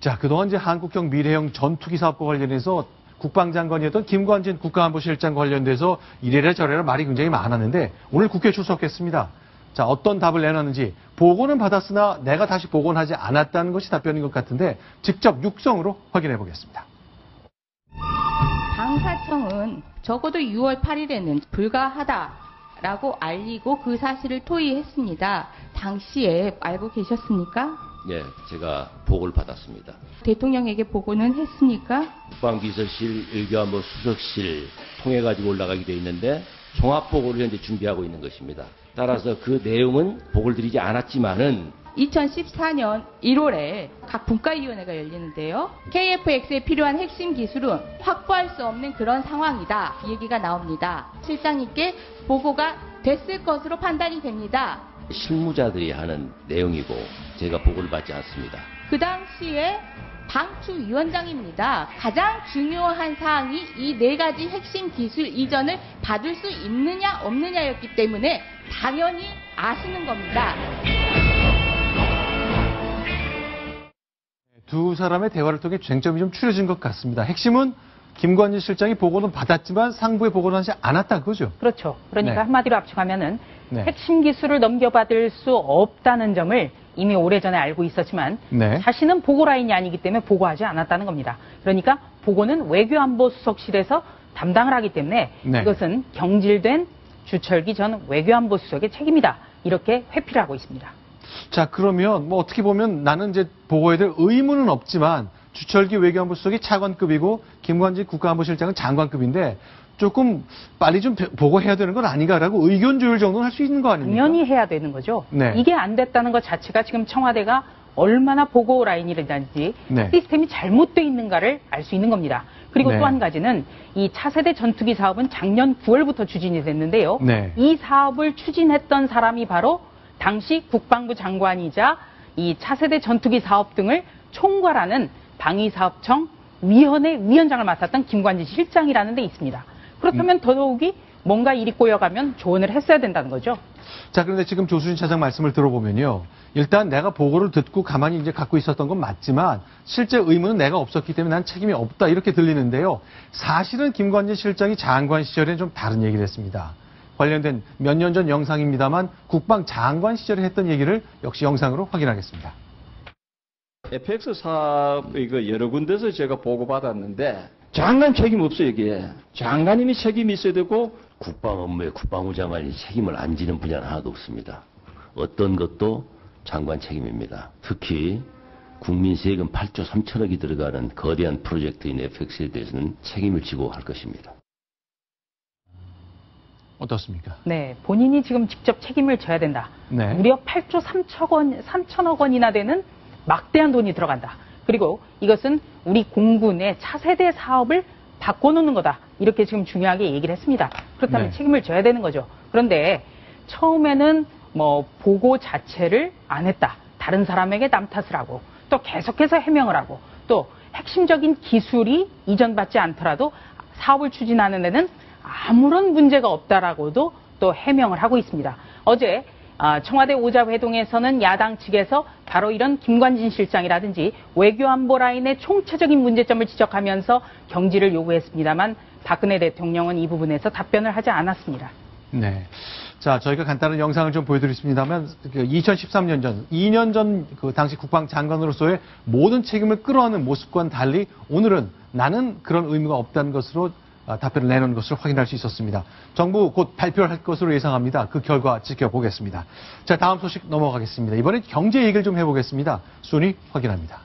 자, 그동안 이제 한국형 미래형 전투기 사업과 관련해서 국방장관이었던 김관진 국가안보실장 관련돼서 이래라 저래라 말이 굉장히 많았는데 오늘 국회에 출석했습니다. 자, 어떤 답을 내놨는지 보고는 받았으나 내가 다시 복원하지 않았다는 것이 답변인 것 같은데 직접 육성으로 확인해 보겠습니다. 방사청은 적어도 6월 8일에는 불가하다라고 알리고 그 사실을 토의했습니다. 당시에 알고 계셨습니까? 네, 제가 보고를 받았습니다. 대통령에게 보고는 했습니까? 국방비서실, 외교안보 수석실 통해가지고 올라가게 돼 있는데 종합보고를 현재 준비하고 있는 것입니다. 따라서 그 내용은 보고를 드리지 않았지만은 2014년 1월에 각 분과위원회가 열리는데요. KF-X에 필요한 핵심 기술은 확보할 수 없는 그런 상황이다. 이 얘기가 나옵니다. 실장님께 보고가 됐을 것으로 판단이 됩니다. 실무자들이 하는 내용이고 제가 보고를 받지 않습니다. 그 당시에 방추위원장입니다. 가장 중요한 사항이 이 4가지 핵심 기술 이전을 받을 수 있느냐 없느냐였기 때문에 당연히 아시는 겁니다. 두 사람의 대화를 통해 쟁점이 좀 추려진 것 같습니다. 핵심은 김관진 실장이 보고는 받았지만 상부에 보고는 하지 않았다 그거죠? 그렇죠. 그러니까 네. 한마디로 압축하면은 네. 핵심 기술을 넘겨받을 수 없다는 점을 이미 오래전에 알고 있었지만 네. 자신은 보고 라인이 아니기 때문에 보고하지 않았다는 겁니다. 그러니까 보고는 외교안보수석실에서 담당을 하기 때문에 네. 이것은 경질된 주철기 전 외교안보수석의 책임이다. 이렇게 회피를 하고 있습니다. 자, 그러면 뭐 어떻게 보면 나는 이제 보고해야 될 의무는 없지만 주철기 외교안보 수석이 차관급이고 김관진 국가안보실장은 장관급인데 조금 빨리 좀 보고해야 되는 건 아닌가라고 의견 조율 정도는 할 수 있는 거 아닙니까? 당연히 해야 되는 거죠. 네. 이게 안 됐다는 것 자체가 지금 청와대가 얼마나 보고 라인이라든지 네. 시스템이 잘못되어 있는가를 알 수 있는 겁니다. 그리고 네. 또 한 가지는 이 차세대 전투기 사업은 작년 9월부터 추진이 됐는데요. 네. 이 사업을 추진했던 사람이 바로 당시 국방부 장관이자 이 차세대 전투기 사업 등을 총괄하는 방위사업청 위원회 위원장을 맡았던 김관진 실장이라는 데 있습니다. 그렇다면 더더욱이 뭔가 일이 꼬여가면 조언을 했어야 된다는 거죠. 자, 그런데 지금 조수진 차장 말씀을 들어보면요. 일단 내가 보고를 듣고 가만히 이제 갖고 있었던 건 맞지만 실제 의무는 내가 없었기 때문에 난 책임이 없다 이렇게 들리는데요. 사실은 김관진 실장이 장관 시절에는 좀 다른 얘기를 했습니다. 관련된 몇 년 전 영상입니다만 국방장관 시절에 했던 얘기를 역시 영상으로 확인하겠습니다. FX 사업의 그 여러 군데서 제가 보고받았는데 장관 책임 없어요, 이게. 장관님이 책임이 있어야 되고 국방 업무에 국방부 장관이 책임을 안 지는 분야는 하나도 없습니다. 어떤 것도 장관 책임입니다. 특히 국민 세금 8조 3천억이 들어가는 거대한 프로젝트인 FX에 대해서는 책임을 지고 할 것입니다. 어떻습니까? 네, 본인이 지금 직접 책임을 져야 된다. 네. 무려 8조 3천억 원이나 되는 막대한 돈이 들어간다. 그리고 이것은 우리 공군의 차세대 사업을 바꿔놓는 거다. 이렇게 지금 중요하게 얘기를 했습니다. 그렇다면 네. 책임을 져야 되는 거죠. 그런데 처음에는 뭐 보고 자체를 안 했다. 다른 사람에게 남 탓을 하고 또 계속해서 해명을 하고 또 핵심적인 기술이 이전받지 않더라도 사업을 추진하는 데는 아무런 문제가 없다라고도 또 해명을 하고 있습니다. 어제 청와대 오자회동에서는 야당 측에서 바로 이런 김관진 실장이라든지 외교안보 라인의 총체적인 문제점을 지적하면서 경질을 요구했습니다만 박근혜 대통령은 이 부분에서 답변을 하지 않았습니다. 네. 자, 저희가 간단한 영상을 좀 보여드리겠습니다만 2013년 전, 2년 전 그 당시 국방장관으로서의 모든 책임을 끌어안는 모습과는 달리 오늘은 나는 그런 의무가 없다는 것으로 답변을 내놓은 것을 확인할 수 있었습니다. 정부 곧 발표할 것으로 예상합니다. 그 결과 지켜보겠습니다. 자, 다음 소식 넘어가겠습니다. 이번엔 경제 얘기를 좀 해보겠습니다. 순위 확인합니다.